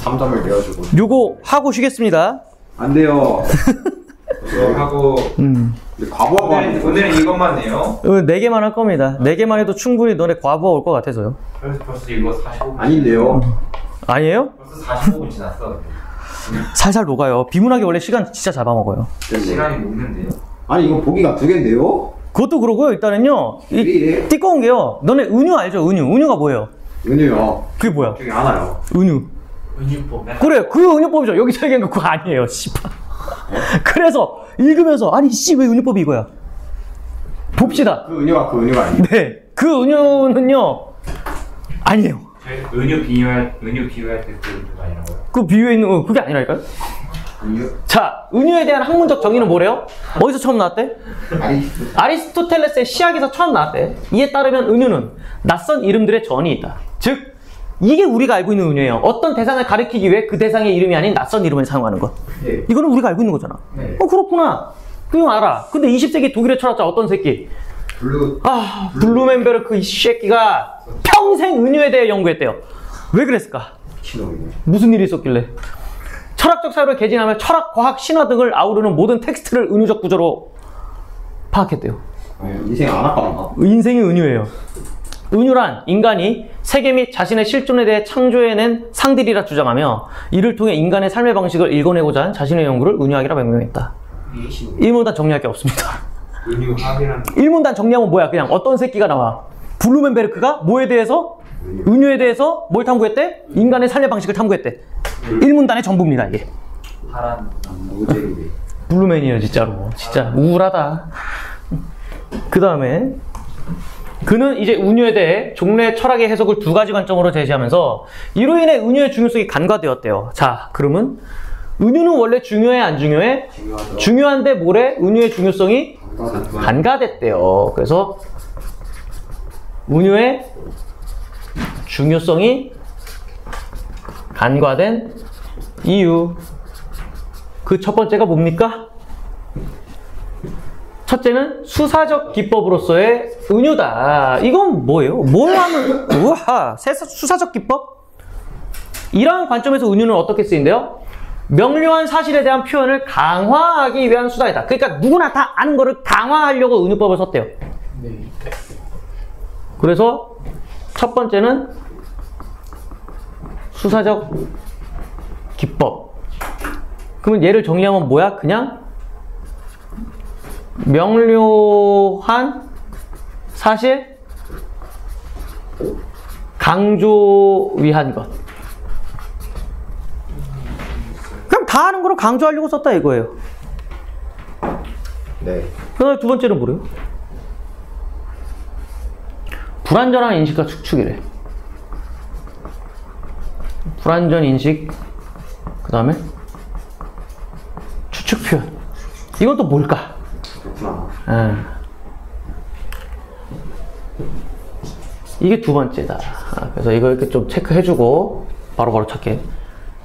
3점을 내어주고. 요거 하고 쉬겠습니다. 안 돼요. 이거 하고 과부하가 오늘은 이것만 내요. 4개만 할 겁니다. 4개만 해도 충분히 너네 과부하 올 것 같아서요. 벌써 이거 45분. 아닌데요. 아니에요? 벌써 45분 지났어. 살살 녹아요. 비문학이 원래 시간 진짜 잡아먹어요. 시간이 녹는데요. 아니 이거 보기가 2개인데요. 그것도 그러고요. 일단은요. 왜 이래? 띠꺼운 게요. 너네 은유 알죠? 은유. 은유가 뭐예요? 은유요. 그게 뭐야? 저기 하나요. 은유. 은유법. 그래, 그 은유법이죠. 여기서 얘기한 거 그거 아니에요. 씨발. 그래서 읽으면서 아니 씨 왜 은유법이 이거야? 봅시다. 그 은유가 아니에요. 네, 그 은유는요 아니에요. 은유 비유할 때 그 은유가 아니라고요? 그 비유에 있는 거 그게 아니라니까요. 은유? 자, 은유에 대한 학문적 정의는 뭐래요? 어디서 처음 나왔대? 아리스토텔레스의 시학에서 처음 나왔대. 이에 따르면 은유는 낯선 이름들의 전이 있다. 즉 이게 우리가 알고 있는 은유예요. 어떤 대상을 가리키기 위해 그 대상의 이름이 아닌 낯선 이름을 사용하는 것. 네. 이거는 우리가 알고 있는 거잖아. 네. 그렇구나. 그건 알아. 근데 20세기 독일의 철학자 어떤 새끼? 블루멘베르크 이 새끼가 평생 은유에 대해 연구했대요. 왜 그랬을까? 미친놈이네. 무슨 일이 있었길래? 철학적 사유를 개진하며 철학, 과학, 신화 등을 아우르는 모든 텍스트를 은유적 구조로 파악했대요. 인생 안 아깝나? 인생이 은유예요. 은유란 인간이 세계 및 자신의 실존에 대해 창조해낸 상들이라 주장하며 이를 통해 인간의 삶의 방식을 읽어내고자 한 자신의 연구를 은유학이라 명명했다. 1문단 정리할 게 없습니다. 은유학이라는 1문단 정리하면 뭐야? 그냥 어떤 새끼가 나와. 블루멘베르크가 뭐에 대해서? 은유에 대해서 뭘 탐구했대? 인간의 삶의 방식을 탐구했대. 1문단의 전부입니다, 이게. 파란 노제리네. 블루맨이에요, 진짜로. 진짜 우울하다. 그 다음에 그는 이제 은유에 대해 종래의 철학의 해석을 2가지 관점으로 제시하면서 이로 인해 은유의 중요성이 간과되었대요. 자, 그러면 은유는 원래 중요해, 안 중요해? 중요하죠. 중요한데 뭐래? 은유의 중요성이 간과됐대요. 그래서 은유의 중요성이 간과된 이유. 그 첫 번째가 뭡니까? 첫째는 수사적 기법으로서의 은유다. 이건 뭐예요? 뭘 하면, 우와, 수사적 기법? 이러한 관점에서 은유는 어떻게 쓰인대요? 명료한 사실에 대한 표현을 강화하기 위한 수단이다. 그러니까 누구나 다 아는 거를 강화하려고 은유법을 썼대요. 네. 그래서 첫 번째는 수사적 기법. 그러면 얘를 정리하면 뭐야? 그냥 명료한 사실 강조 위한 것. 그럼 다 아는 거를 강조하려고 썼다 이거예요. 네. 그다음에 두 번째는 뭐래요? 불완전한 인식과 축축이래. 불완전 인식, 그 다음에 추측 표현. 이건 또 뭘까? 그렇구나. 이게 두 번째다. 그래서 이거 이렇게 좀 체크해주고 바로바로 찾게.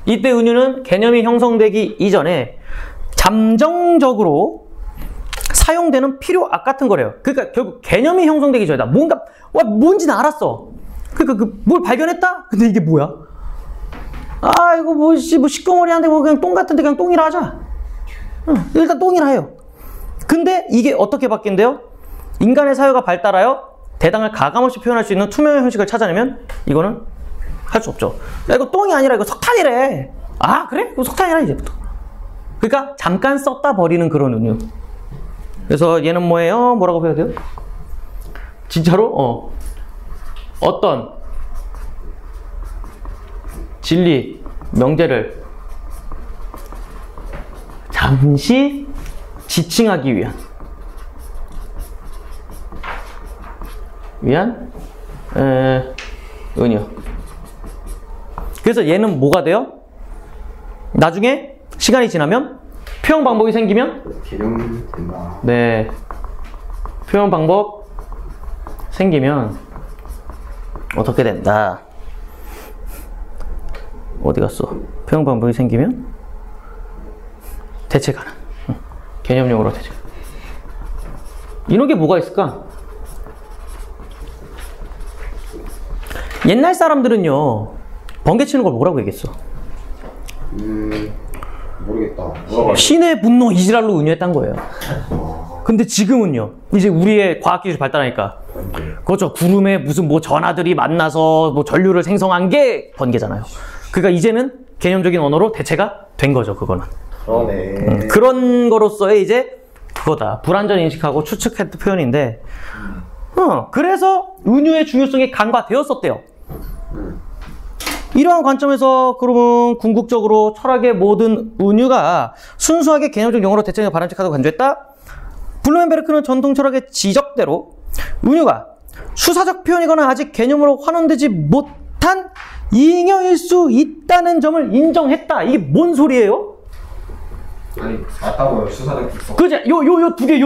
이때 은유는 개념이 형성되기 이전에 잠정적으로 사용되는 필요 악 같은 거래요. 그러니까 결국 개념이 형성되기 전이다. 뭔가 뭔지는 알았어. 그러니까 뭘 발견했다? 근데 이게 뭐야? 아 이거 뭐 시꺼머리한데 뭐 그냥 똥 같은데 그냥 똥이라 하자. 일단 똥이라 해요. 근데 이게 어떻게 바뀐대요? 인간의 사유가 발달하여 대당을 가감없이 표현할 수 있는 투명한 형식을 찾아내면 이거는 할 수 없죠. 야 이거 똥이 아니라 이거 석탄이래. 아 그래? 이거 석탄이라 이제부터. 그러니까 잠깐 썼다 버리는 그런 은유. 그래서 얘는 뭐예요? 뭐라고 해야 돼요? 진짜로 어떤 진리, 명제를 잠시 지칭하기 위한 은유. 그래서 얘는 뭐가 돼요? 나중에 시간이 지나면 표현 방법이 생기면 개념이 된다. 네, 표현 방법 생기면 어떻게 된다? 어디 갔어? 표현 방법이 생기면 대체 가능. 개념용어로 대체. 이런 게 뭐가 있을까? 옛날 사람들은요 번개 치는 걸 뭐라고 얘기했어? 신의 분노 이지랄로 은유했단 거예요. 근데 지금은요, 이제 우리의 과학기술이 발달하니까, 그렇죠. 구름에 무슨 뭐 전하들이 만나서 뭐 전류를 생성한 게 번개잖아요. 그러니까 이제는 개념적인 언어로 대체가 된 거죠, 그거는. 그러네. 그런 거로서의 이제 그거다. 불완전 인식하고 추측했던 표현인데, 그래서 은유의 중요성이 간과되었었대요. 이러한 관점에서 그러면 궁극적으로 철학의 모든 은유가 순수하게 개념적 용어로 대체가 바람직하다고 간주했다. 블루멘베르크는 전통 철학의 지적대로 은유가 수사적 표현이거나 아직 개념으로 환원되지 못한 잉여일 수 있다는 점을 인정했다. 이게 뭔 소리예요? 아니, 맞다고요. 수사적 기법. 그지? 요 두 개.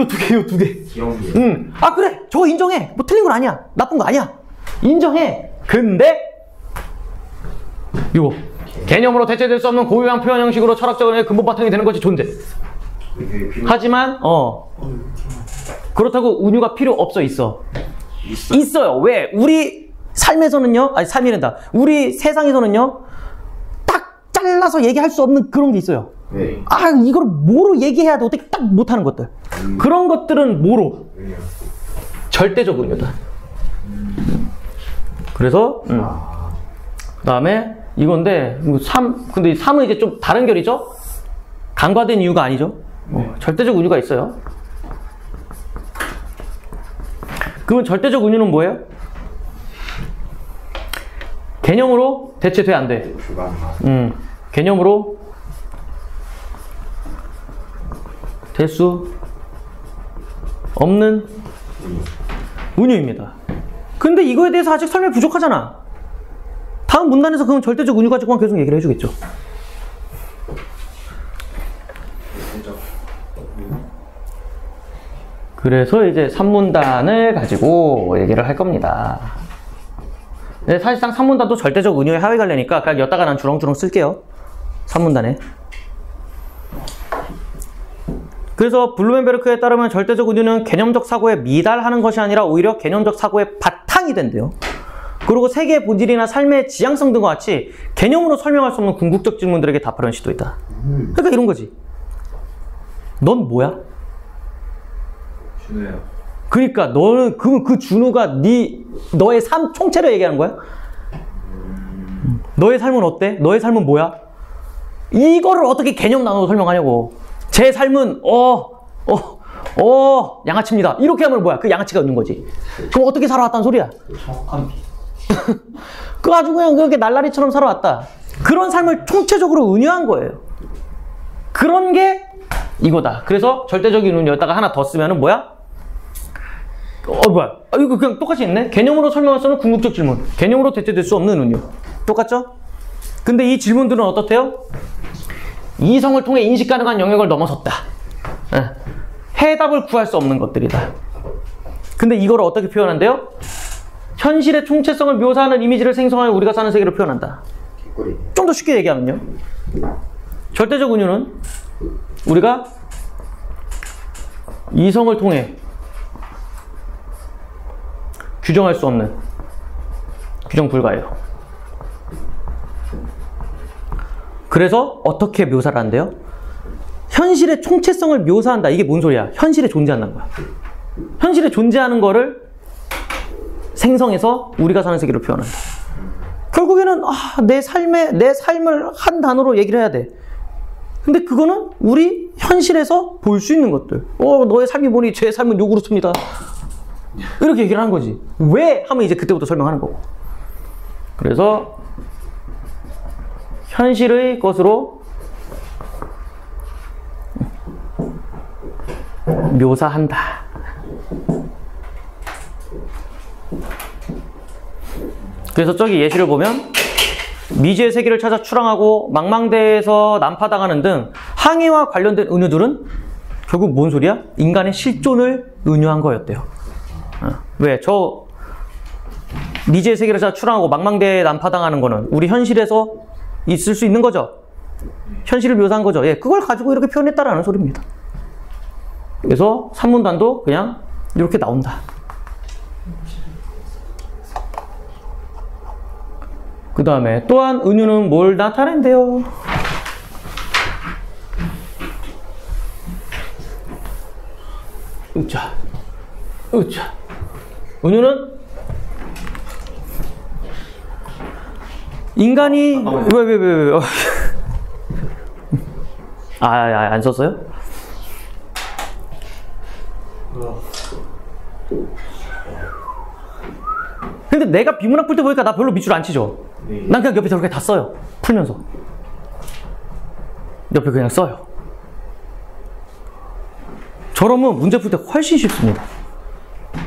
기억이. 아, 그래. 저거 인정해. 뭐 틀린 건 아니야. 나쁜 거 아니야. 인정해. 근데 요거 개념으로 대체될 수 없는 고유한 표현 형식으로 철학적 의미의 근본 바탕이 되는 것이 존재. 하지만 그렇다고 은유가 필요 없어. 있어요. 왜? 우리 삶에서는요, 아니 삶이란다. 우리 세상에서는요, 딱 잘라서 얘기할 수 없는 그런 게 있어요. 네. 아, 이걸 뭐로 얘기해야 돼? 어떻게 딱 못하는 것들. 그런 것들은 뭐로? 절대적 은유다. 그래서 그 다음에 이건데 근데 3은 이제 좀 다른 결이죠? 간과된 이유가 아니죠? 절대적 은유가 있어요. 그러면 절대적 은유는 뭐예요? 개념으로 대체돼 안 돼? 개념으로 될 수 없는 은유입니다. 근데 이거에 대해서 아직 설명이 부족하잖아. 다음 문단에서 그건 절대적 은유 가지고만 계속 얘기를 해주겠죠. 그래서 이제 3문단을 가지고 얘기를 할 겁니다. 네, 사실상 3문단도 절대적 은유의 하위 관례니까 그냥 엿다가 난 주렁주렁 쓸게요. 3문단에. 그래서 블루멘베르크에 따르면 절대적 은유는 개념적 사고에 미달하는 것이 아니라 오히려 개념적 사고의 바탕이 된대요. 그리고 세계의 본질이나 삶의 지향성 등과 같이 개념으로 설명할 수 없는 궁극적 질문들에게 답하려는 시도이다. 그러니까 이런 거지. 넌 뭐야? 준우예요. 그러니까 너는 그 준우가 너의 삶 총체를 얘기하는 거야? 너의 삶은 어때? 너의 삶은 뭐야? 이거를 어떻게 개념 나눠서 설명하냐고. 제 삶은 양아치입니다. 이렇게 하면 뭐야? 그 양아치가 있는 거지. 그럼 어떻게 살아왔다는 소리야? 정확한 비. 그 아주 그냥 그렇게 날라리처럼 살아왔다. 그런 삶을 총체적으로 은유한 거예요. 그런 게 이거다. 그래서 절대적인 은유였다가 하나 더 쓰면은 뭐야? 뭐야? 이거 그냥 똑같이 있네? 개념으로 설명할 수 없는 궁극적 질문. 개념으로 대체될 수 없는 은유. 똑같죠? 근데 이 질문들은 어떻대요? 이성을 통해 인식 가능한 영역을 넘어섰다. 해답을 구할 수 없는 것들이다. 근데 이걸 어떻게 표현한대요? 현실의 총체성을 묘사하는 이미지를 생성하여 우리가 사는 세계로 표현한다. 좀 더 쉽게 얘기하면요. 절대적 은유는 우리가 이성을 통해 규정할 수 없는, 규정 불가해요. 그래서 어떻게 묘사를 한대요? 현실의 총체성을 묘사한다. 이게 뭔 소리야? 현실에 존재한다는 거야. 현실에 존재하는 거를 생성해서 우리가 사는 세계로 표현한다. 결국에는 내 삶을 한 단어로 얘기를 해야 돼. 근데 그거는 우리 현실에서 볼 수 있는 것들. 너의 삶이 뭐니? 제 삶은 요 그렇습니다. 이렇게 얘기를 하는 거지. 왜? 하면 이제 그때부터 설명하는 거고. 그래서 현실의 것으로 묘사한다. 그래서 저기 예시를 보면 미지의 세계를 찾아 출항하고 망망대해에서 난파당하는 등 항해와 관련된 은유들은 결국 뭔 소리야? 인간의 실존을 은유한 거였대요. 왜? 저 미지의 세계를 찾아 출항하고 망망대해에 난파당하는 거는 우리 현실에서 있을 수 있는 거죠. 현실을 묘사한 거죠. 예, 그걸 가지고 이렇게 표현했다라는 소리입니다. 그래서 3문단도 그냥 이렇게 나온다. 그 다음에 또한 은유는 뭘 나타낸대요? 으차. 은유는 인간이 왜 안 썼어요? 근데 내가 비문학 풀 때 보니까 나 별로 밑줄 안 치죠? 네. 난 그냥 옆에 저렇게 다 써요. 풀면서. 옆에 그냥 써요. 저러면 문제 풀 때 훨씬 쉽습니다.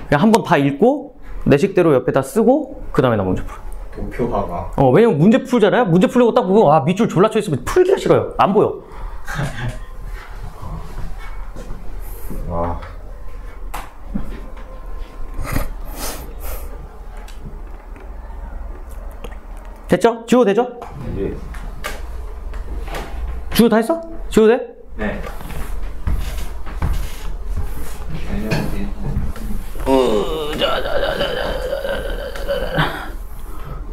그냥 한번 다 읽고 내 식대로 옆에다 쓰고 그 다음에 나 문제 풀어. 도표화가. 왜냐면 문제 풀잖아요? 문제 풀려고 딱 보고 밑줄 졸라 쳐있으면 풀기가 싫어요. 안 보여. 와. 됐죠? 지워도 되죠? 네. 지워도 다 했어? 지워도 돼? 네.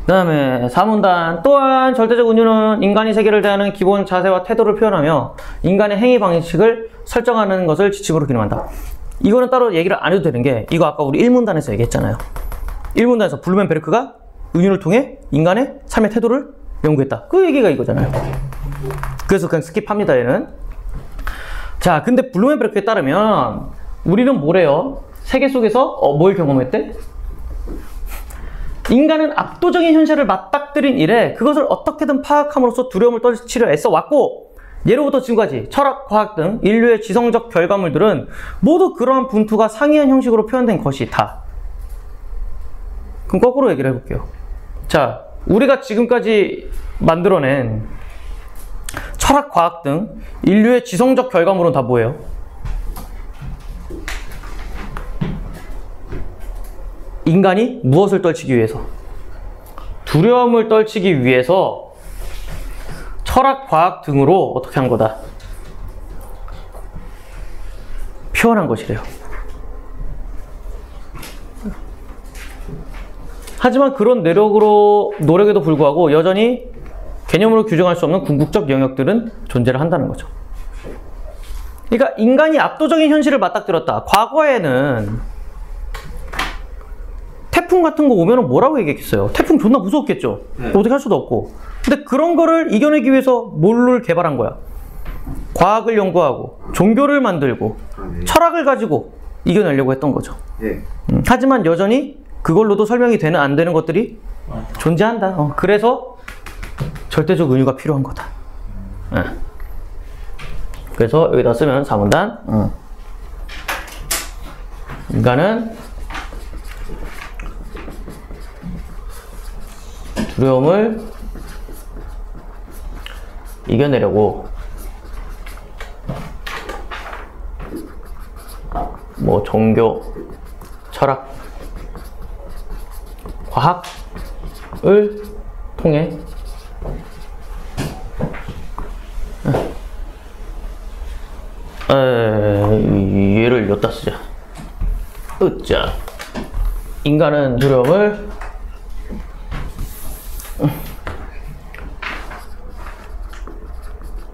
그 다음에 4문단 또한 절대적 은유는 인간이 세계를 대하는 기본 자세와 태도를 표현하며 인간의 행위 방식을 설정하는 것을 지침으로 기능한다. 이거는 따로 얘기를 안 해도 되는 게 이거 아까 우리 1문단에서 얘기했잖아요. 1문단에서 블루멘베르크가 은유를 통해 인간의 삶의 태도를 연구했다. 그 얘기가 이거잖아요. 그래서 그냥 스킵합니다 얘는. 자, 근데 블루멘베르크에 따르면 우리는 뭐래요? 세계 속에서 뭘 경험했대? 인간은 압도적인 현실을 맞닥뜨린 이래 그것을 어떻게든 파악함으로써 두려움을 떨치려 애써 왔고, 예로부터 지금까지 철학, 과학 등 인류의 지성적 결과물들은 모두 그러한 분투가 상이한 형식으로 표현된 것이다. 그럼 거꾸로 얘기를 해볼게요. 자, 우리가 지금까지 만들어낸 철학, 과학 등 인류의 지성적 결과물은 다 뭐예요? 인간이 무엇을 떨치기 위해서? 두려움을 떨치기 위해서 철학, 과학 등으로 어떻게 한 거다? 표현한 것이래요. 하지만 그런 노력에도 불구하고 여전히 개념으로 규정할 수 없는 궁극적 영역들은 존재를 한다는 거죠. 그러니까 인간이 압도적인 현실을 맞닥뜨렸다. 과거에는 태풍 같은 거 오면 뭐라고 얘기했겠어요? 태풍 존나 무서웠겠죠? 어떻게 할 수도 없고. 근데 그런 거를 이겨내기 위해서 뭘를 개발한 거야? 과학을 연구하고 종교를 만들고 철학을 가지고 이겨내려고 했던 거죠. 예. 하지만 여전히 그걸로도 설명이 되는 안 되는 것들이 존재한다. 그래서 절대적 은유가 필요한 거다. 그래서 여기다 쓰면 4문단. 인간은 두려움을 이겨내려고 뭐 종교, 철학, 과학을 통해 얘를 여기다 쓰자. 으짜. 인간은 두려움을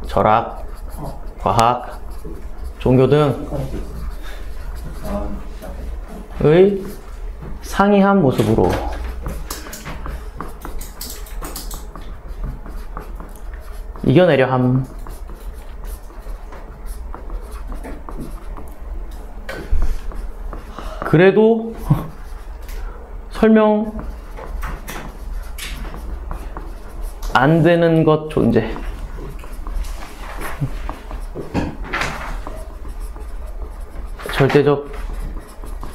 철학, 과학, 종교 등의 상이한 모습으로 이겨내려 함. 그래도 설명 안 되는 것 존재. 절대적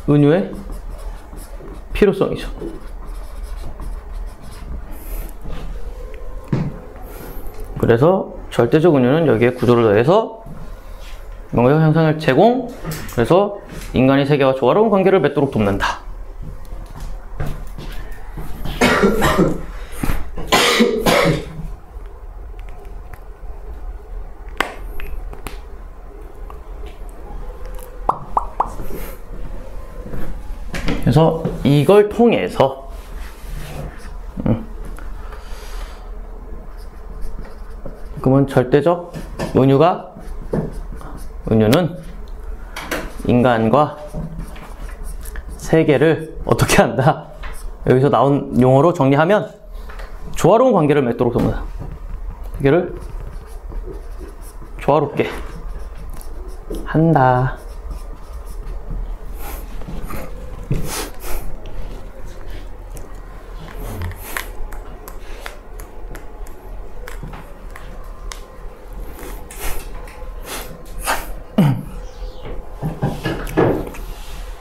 은유의 필요성이죠. 그래서 절대적 은유는 여기에 구조를 더해서 명령 현상을 제공, 그래서 인간이 세계와 조화로운 관계를 맺도록 돕는다. 그래서 이걸 통해서 그러면 절대적 은유는 인간과 세계를 어떻게 한다? 여기서 나온 용어로 정리하면 조화로운 관계를 맺도록 돕니다. 세계를 조화롭게 한다.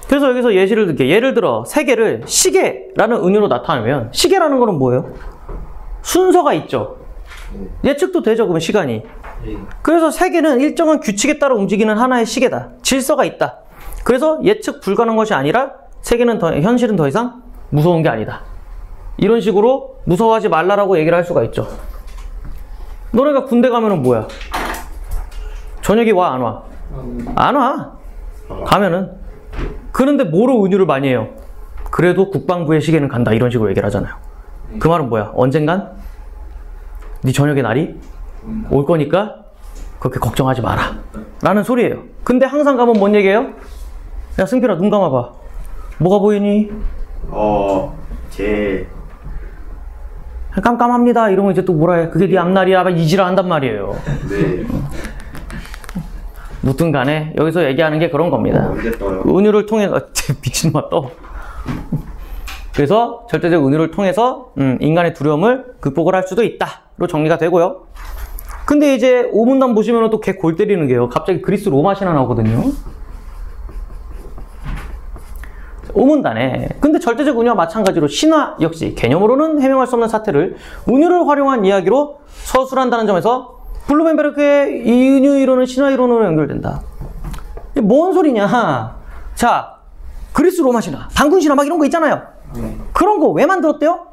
그래서 여기서 예시를 들게. 예를 들어 세계를 시계라는 은유로 나타내면 시계라는 거는 뭐예요? 순서가 있죠. 예측도 되죠. 그러면 시간이. 그래서 세계는 일정한 규칙에 따라 움직이는 하나의 시계다. 질서가 있다. 그래서 예측 불가능한 것이 아니라 세계는 현실은 더 이상 무서운 게 아니다. 이런 식으로 무서워하지 말라라고 얘기를 할 수가 있죠. 너네가 군대 가면은 뭐야? 저녁이 와, 안 와? 안 와. 가면은. 그런데 뭐로 은유를 많이 해요? 그래도 국방부의 시계는 간다. 이런 식으로 얘기를 하잖아요. 그 말은 뭐야? 언젠간 네 저녁의 날이 올 거니까 그렇게 걱정하지 마라 라는 소리예요. 근데 항상 가면 뭔 얘기예요? 야 승필아 눈 감아봐. 뭐가 보이니? 깜깜합니다. 이러면 이제 또 뭐라 해? 그게 네 앞날이야. 이지라 한단 말이에요. 네. 무튼 간에 여기서 얘기하는 게 그런 겁니다. 언제 떠요? 은유를 통해서 미친놈아 떠. 그래서 절대적 은유를 통해서 인간의 두려움을 극복을 할 수도 있다로 정리가 되고요. 근데 이제 오문단 보시면 또 개 골 때리는 게요. 갑자기 그리스 로마 신화 나오거든요. 오문단에 근데 절대적 은유와 마찬가지로 신화 역시 개념으로는 해명할 수 없는 사태를 은유를 활용한 이야기로 서술한다는 점에서 블루멘베르크의 이 은유 이론은 신화 이론으로 연결된다. 이게 뭔 소리냐? 자, 그리스 로마 신화, 단군 신화 막 이런 거 있잖아요. 그런 거 왜 만들었대요?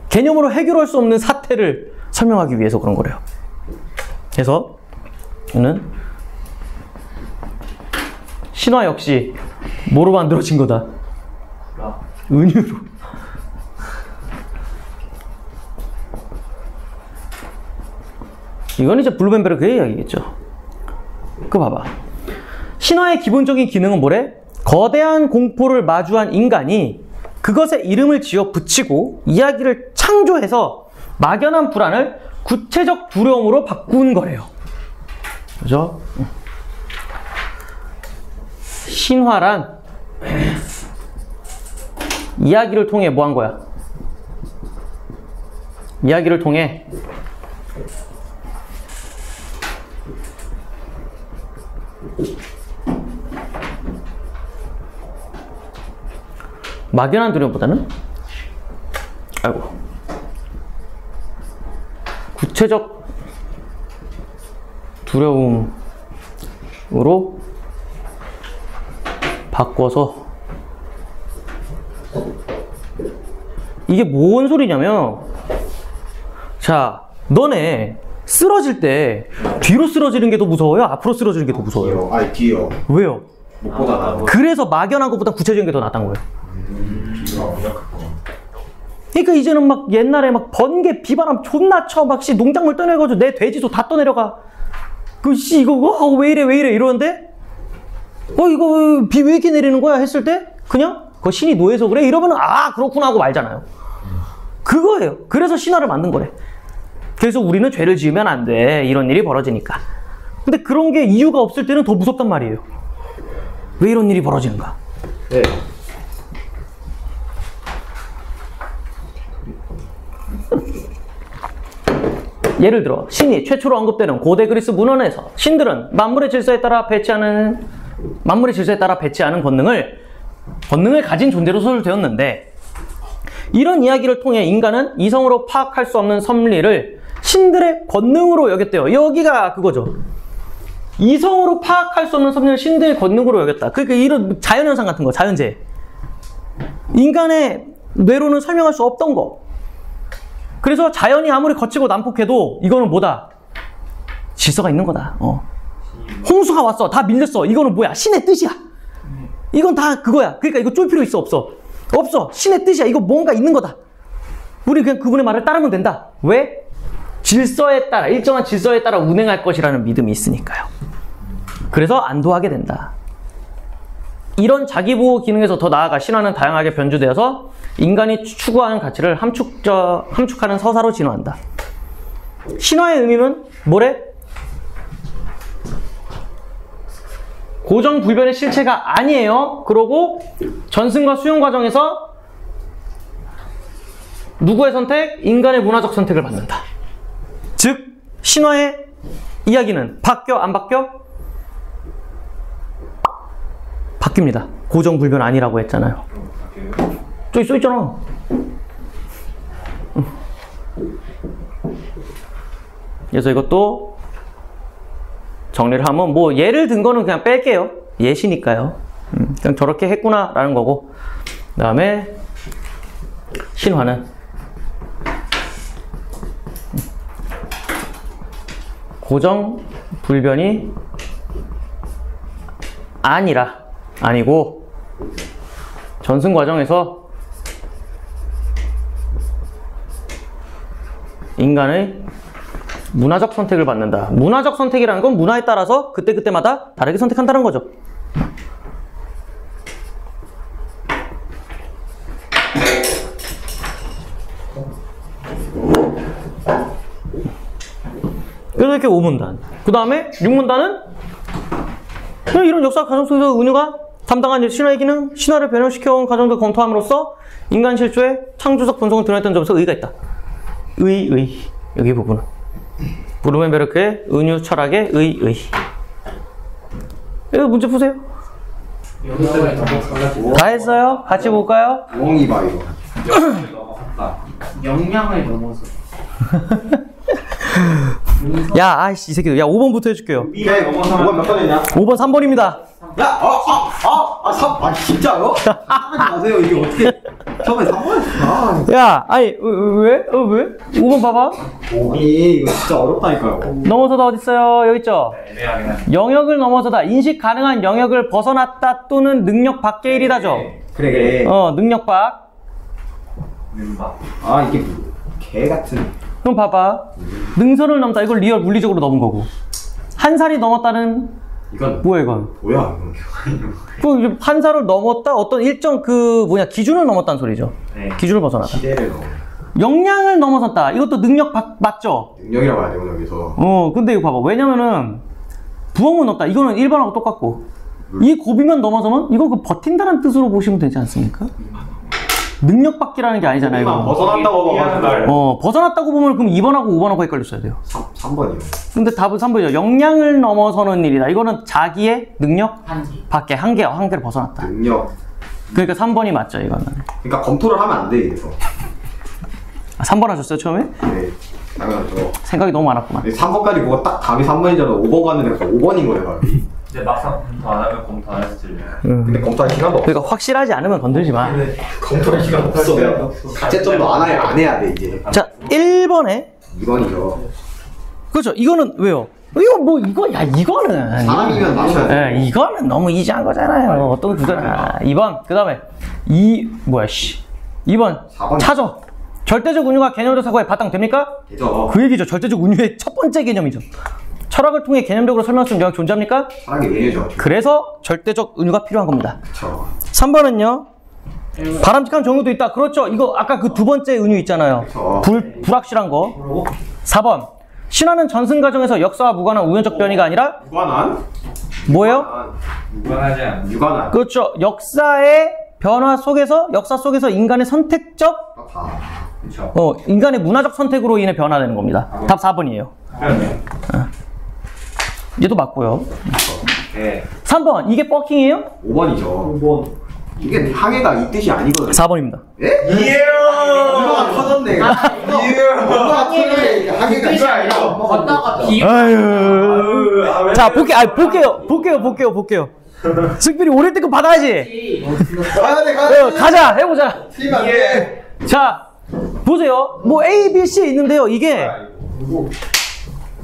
개념으로 해결할 수 없는 사태를 설명하기 위해서 그런 거래요. 그래서 이는 신화 역시 뭐로 만들어진 거다? 은유로. 이건 이제 블루멘베르크의 이야기겠죠. 그거 봐봐. 신화의 기본적인 기능은 뭐래? 거대한 공포를 마주한 인간이 그것에 이름을 지어 붙이고 이야기를 창조해서 막연한 불안을 구체적 두려움으로 바꾼 거래요. 그죠? 신화란 이야기를 통해 뭐 한 거야? 이야기를 통해 막연한 두려움보다는 구체적 두려움으로 바꿔서 이게 뭔 소리냐면 자 너네 쓰러질 때 뒤로 쓰러지는 게 더 무서워요? 앞으로 쓰러지는 게 더 무서워요? 뒤요. 왜요? 목보다 나아. 그래서 막연한 것보다 구체적인 게 더 낫다는 거예요. 그러니까 이제는 막 옛날에 막 번개 비바람 존나 쳐 막 씨 농작물 떠내가지고 내 돼지도 다 떠내려가. 그 씨 이거 왜 이래 이러는데 이거 비 왜 이렇게 내리는 거야 했을 때 그냥 그 신이 노해서 그래 이러면은 아 그렇구나 하고 말잖아요. 그거예요. 그래서 신화를 만든 거래. 그래서 우리는 죄를 지으면 안 돼. 이런 일이 벌어지니까. 근데 그런 게 이유가 없을 때는 더 무섭단 말이에요. 왜 이런 일이 벌어지는가? 네. 예를 들어 신이 최초로 언급되는 고대 그리스 문헌에서 신들은 만물의 질서에 따라 배치하는 권능을 가진 존재로 소설되었는데 이런 이야기를 통해 인간은 이성으로 파악할 수 없는 섭리를 신들의 권능으로 여겼대요. 여기가 그거죠. 이성으로 파악할 수 없는 섭리를 신들의 권능으로 여겼다. 그러니까 이런 자연현상 같은 거, 자연재해. 인간의 뇌로는 설명할 수 없던 거. 그래서 자연이 아무리 거치고 난폭해도 이거는 뭐다? 질서가 있는 거다. 홍수가 왔어. 다 밀렸어. 이거는 뭐야? 신의 뜻이야. 이건 다 그거야. 그러니까 이거 쫄 필요 있어? 없어? 없어. 신의 뜻이야. 이거 뭔가 있는 거다. 우리 그냥 그분의 말을 따르면 된다. 왜? 질서에 따라, 일정한 질서에 따라 운행할 것이라는 믿음이 있으니까요. 그래서 안도하게 된다. 이런 자기보호 기능에서 더 나아가 신화는 다양하게 변주되어서 인간이 추구하는 가치를 함축하는 서사로 진화한다. 신화의 의미는 뭐래? 고정불변의 실체가 아니에요. 그러고 전승과 수용 과정에서 누구의 선택? 인간의 문화적 선택을 받는다. 즉 신화의 이야기는 바뀌어 안 바뀌어? 바뀝니다. 고정불변 아니라고 했잖아요. 저기 써있잖아. 그래서 이것도 정리를 하면 뭐 예를 든 거는 그냥 뺄게요. 예시니까요. 그냥 저렇게 했구나 라는 거고, 그 다음에 신화는 고정불변이 아니고 전승 과정에서 인간의 문화적 선택을 받는다. 문화적 선택이라는 건 문화에 따라서 그때그때마다 다르게 선택한다는 거죠. 그래서 이렇게 5문단. 그 다음에 6문단은 이런 역사 과정 속에서 은유가 담당한 신화의 기능, 신화를 변형시켜온 과정도 검토함으로써 인간 실조의 창조적 본성을 드러냈던 점에서 의의가 있다. 여기 부분은 브루멘베르크의 은유 철학의 의의. 이거 문제 푸세요. 다 했어요? 같이 볼까요? 멍이 봐 이거. 역량을 넘어서. 야, 아이씨, 이 새끼들. 야, 5번부터 해줄게요. 오케이, 5번 몇 번이냐? 5번 3번입니다. 야, 3, 진짜요? 하지 마세요. 이게 어떻게 처음에 3번? 야, 아니, 왜? 5번 봐봐. 아니, 이거 진짜 어렵다니까요. 넘어서다 어딨어요? 여기 있죠? 애매하긴 하네. 영역을 넘어서다. 인식 가능한 영역을 벗어났다 또는 능력 밖의 일이다죠. 그래. 능력 밖. 멤버. 아, 이게 개 같은. 그럼 봐봐. 능선을 넘다. 이걸 리얼 물리적으로 넘은 거고. 한 살이 넘었다는 이건 뭐야 이건? 뭐야? 그 한 살을 넘었다. 어떤 일정 기준을 넘었다는 소리죠. 네. 기준을 벗어났다. 시대를 넘어. 역량을 넘어섰다. 이것도 능력 밖 맞죠? 능력이라고 해야 되구나 여기서. 근데 이거 봐봐. 왜냐면은 부엉은 없다. 이거는 1번하고 똑같고. 이 고비만 넘어서면 이거 버틴다는 뜻으로 보시면 되지 않습니까? 능력 밖이라는 게 아니잖아요. 이거. 벗어났다고 봐가지고. 벗어났다고 보면 그럼 2번하고 5번하고 헷갈렸어야 돼요. 3번이요. 근데 답은 3번이죠. 역량을 넘어서는 일이다. 이거는 자기의 능력 한지. 밖에 한계를 벗어났다. 능력. 그러니까 3번이 맞죠, 이거는. 그러니까 검토를 하면 안 돼, 이래서. 3번 하셨어요, 처음에? 네. 당연하죠. 생각이 너무 많았구만. 3번까지 그거 딱 답이 3번이잖아. 5번 갔는데 5번인 거네, 답이. 근데 막상 검토 안 하면 검토 안 해서 틀려. 근데 검토할 시간도 없어. 그러니까 확실하지 않으면 건들지 마. 검토할 시간 없어. 내가 가채점도 안 해야 돼, 이제. 자, 1번에 2번이죠. 그렇죠. 이거는 왜요? 이거는 사람이면 맞춰야 돼. 이거는 너무 이지한 거잖아요. 어떤 구조나. 2번. 그다음에 2번 4번. 차죠. 절대적 운유가 개념적 사고에 바탕됩니까? 되죠. 그 얘기죠. 절대적 운유의 첫 번째 개념이죠. 철학을 통해 개념적으로 설명할 수 있는 영역 존재합니까? 사람이 왜죠? 그래서 절대적 운유가 필요한 겁니다. 그쵸. 3번은요. 바람직한 정유도 있다. 그렇죠. 이거 아까 그 두 번째 운유 있잖아요. 그쵸. 불확실한 거. 4번. 신화는 전승 과정에서 역사와 무관한 우연적 변이가 아니라 무관한? 뭐예요? 무관하지 않아. 유관한. 그렇죠. 역사 속에서 인간의 선택적 그렇죠. 인간의 문화적 선택으로 인해 변화되는 겁니다. 답 4번이에요. 그러네. 얘도 맞고요. 네. 3번. 이게 뻑킹이에요? 5번이죠. 5번. 이게 항해가 이 뜻이 아니거든요. 4번입니다. 예? 이거가 터졌네. 이거가 터졌네. 이게 항해가 이거 아니라. 걷다가 아유. 자, 볼게요. 승필이 오래 때거 받아야지. 가야 돼. 가자, 해보자. 팀 안 돼. 자, 보세요. 뭐 A, B, C 있는데요. 이게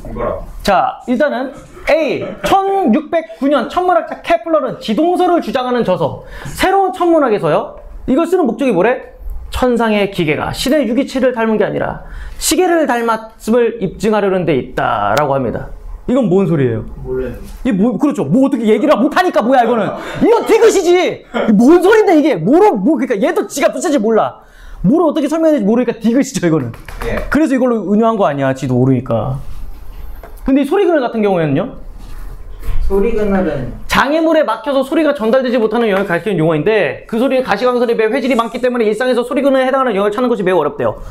이거라. 자, 일단은 A, 1609년 천문학자 케플러는 지동설을 주장하는 저서 새로운 천문학에서요. 이걸 쓰는 목적이 뭐래? 천상의 기계가 시대 유기체를 닮은 게 아니라 시계를 닮았음을 입증하려는 데 있다라고 합니다. 이건 뭔 소리예요? 몰라요. 이게 뭐, 그렇죠. 뭐 어떻게 얘기를 못하니까 뭐야, 이거는. 이건 디귿이지! 뭔 소린데, 이게. 그러니까 얘도 지가 도대체 몰라. 뭐를 어떻게 설명해야 될지 모르니까 디귿이죠, 이거는. 예. 그래서 이걸로 은유한 거 아니야, 지도 모르니까. 근데 이 소리그늘 같은 경우에는요? 소리그늘은 장애물에 막혀서 소리가 전달되지 못하는 영역을 가리키는 용어인데 그 소리의 가시광선에 비해 회질이 많기 때문에 일상에서 소리그늘에 해당하는 영역을 찾는 것이 매우 어렵대요.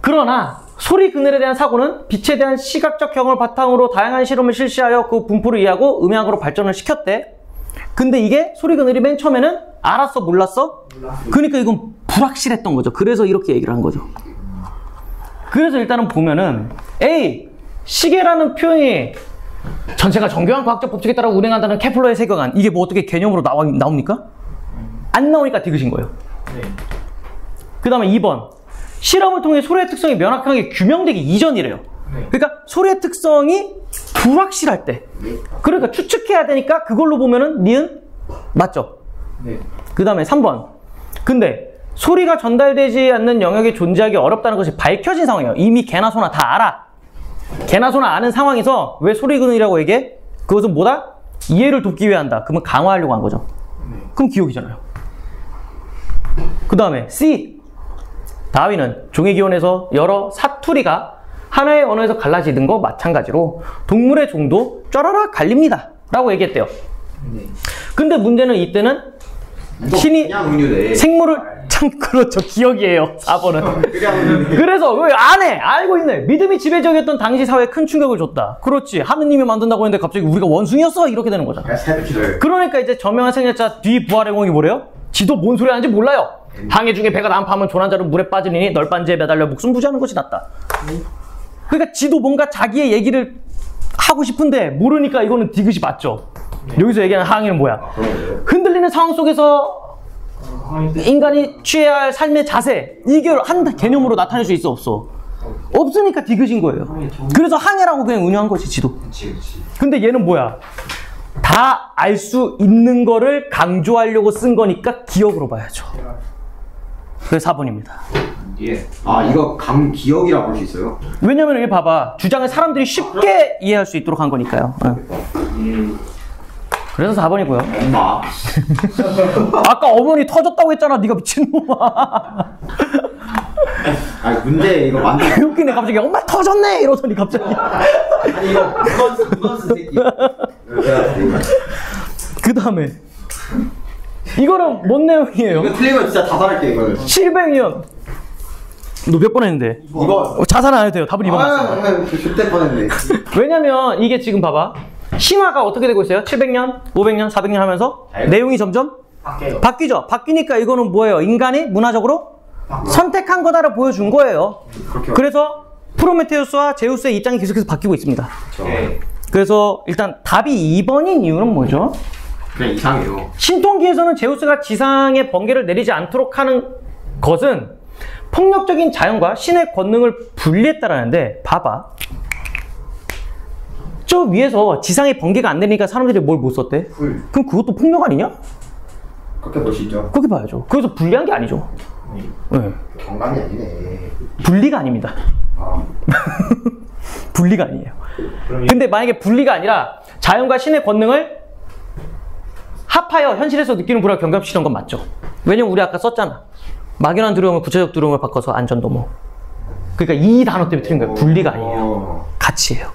그러나 소리그늘에 대한 사고는 빛에 대한 시각적 경험을 바탕으로 다양한 실험을 실시하여 그 분포를 이해하고 음향으로 발전을 시켰대. 근데 이게 소리그늘이 맨 처음에는 알았어 몰랐어? 그러니까 이건 불확실했던 거죠. 그래서 이렇게 얘기를 한 거죠. 그래서 일단은 보면은 A 시계라는 표현이 전체가 정교한 과학적 법칙에 따라 운행한다는 케플러의 세계관, 이게 뭐 어떻게 개념으로 나옵니까? 안 나오니까 디귿인 거예요. 네. 그 다음에 2번 실험을 통해 소리의 특성이 명확하게 규명되기 이전이래요. 네. 그러니까 소리의 특성이 불확실할 때, 그러니까 추측해야 되니까 그걸로 보면은 니은 맞죠? 네. 그 다음에 3번 근데 소리가 전달되지 않는 영역이 존재하기 어렵다는 것이 밝혀진 상황이에요. 이미 개나 소나 다 알아. 개나 소나 아는 상황에서 왜 소리그늘이라고 얘기해? 그것은 뭐다? 이해를 돕기 위해 한다. 그러면 강화하려고 한 거죠. 그럼 기억이잖아요. 그 다음에 C 다윈은 종의기원에서 여러 사투리가 하나의 언어에서 갈라지는 거 마찬가지로 동물의 종도 쫘라락 갈립니다 라고 얘기했대요. 네. 근데 문제는 이때는 신이 그냥 은유네. 생물을 참 그렇죠. 기억이에요. 4번은. 그냥 은유네. 그래서 왜 안 해? 알고 있네. 믿음이 지배적이었던 당시 사회에 큰 충격을 줬다. 그렇지. 하느님이 만든다고 했는데 갑자기 우리가 원숭이였어? 이렇게 되는 거잖아. 새벽기를. 그러니까 이제 저명한 생략자 뒤부활의 공이 뭐래요? 지도 뭔 소리 하는지 몰라요. 항해 중에 배가 난파하면 조난자는 물에 빠지니 널빤지에 매달려 목숨 부지하는 것이 낫다. 그러니까 지도 뭔가 자기의 얘기를 하고 싶은데 모르니까 이거는 디귿이 맞죠. 여기서 얘기하는 항해는 뭐야? 흔들리는 상황 속에서 인간이 취해야 할 삶의 자세, 이게 한 개념으로 나타낼 수 있어 없어? 없으니까 디귿인 거예요. 그래서 항해라고 그냥 은유한 거지, 지도. 그치. 근데 얘는 뭐야? 다 알 수 있는 거를 강조하려고 쓴 거니까 기억으로 봐야죠. 그래서 4번입니다. 예. 아, 이거 기억이라고 볼 수 있어요? 왜냐면 여기 봐봐. 주장을 사람들이 쉽게 이해할 수 있도록 한 거니까요. 그래서 4번이고요. 엄마. 아까 어머니 터졌다고 했잖아. 네가 미친놈아. 아니, 문제 이거 만들. 웃기네. 갑자기 엄마 터졌네 이러더니 갑자기. 아니, 이거 무너스 새끼. 그 다음에 이거는 뭔 내용이에요? 이거 틀리면 진짜 자살할게, 이거는. 700년. 너 몇 번 했는데? 이거. 자살 안 해도 돼요. 답은 2번 맞습니다. 그때 뻔했네. 왜냐면 이게 지금 봐봐. 신화가 어떻게 되고 있어요? 700년, 500년, 400년 하면서 내용이 점점 바뀌죠. 바뀌니까 이거는 뭐예요? 인간이 문화적으로 선택한 거다를 보여준 거예요. 그래서 프로메테우스와 제우스의 입장이 계속해서 바뀌고 있습니다. 예. 그래서 일단 답이 2번인 이유는 뭐죠? 그냥 이상해요. 신통기에서는 제우스가 지상에 번개를 내리지 않도록 하는 것은 폭력적인 자연과 신의 권능을 분리했다라는데, 봐봐. 저 위에서 지상에 번개가 안 내리니까 사람들이 뭘 못 썼대? 불. 그럼 그것도 폭력 아니냐? 그렇게 볼 수 있죠. 그렇게 봐야죠. 그래서 분리한 게 아니죠. 네. 경감이 아니네. 분리가 아닙니다. 아. 분리가 아니에요. 근데 만약에 분리가 아니라 자연과 신의 권능을 합하여 현실에서 느끼는 불안을 경감시키는 건 맞죠. 왜냐면 우리 아까 썼잖아. 막연한 두려움을 구체적 두려움을 바꿔서 안전도모. 그러니까 이 단어 때문에 틀린 거예요. 분리가 아니에요. 가치예요.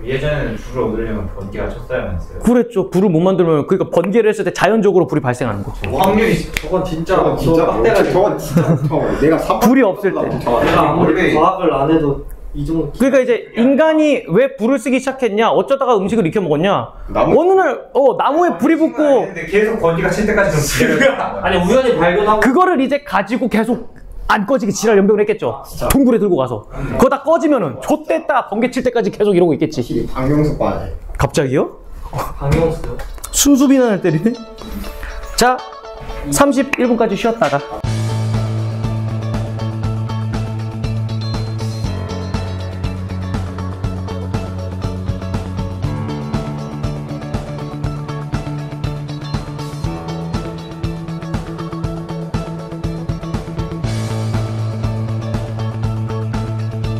예전에는 불을 얻으려면 번개가 쳤어야면서요. 그랬죠. 불을 못 만들면, 그러니까 번개를 했을 때 자연적으로 불이 발생하는 거. 확률이 저건 진짜 빡대가지고. 저건 진짜 내가 불이 없을 때. 내가 아무리 과학을 안 해도 이 정도. 그러니까 이제 인간이 왜 불을 쓰기 시작했냐? 어쩌다가 음식을 익혀 먹었냐? 어느 날 나무에 불이 붙고 근데 계속 번개가 칠 때까지 좀 기다려. 아니 우연히 발견하고. 그거를 이제 가지고 계속 안 꺼지게 지랄 연병을 했겠죠. 동굴에 들고 가서. 그거 다 꺼지면은 좆됐다 번개 칠 때까지 계속 이러고 있겠지. 박명수 빠네. 갑자기요? 강영수요? 순수비난을 때리네? 자, 31분까지 쉬었다가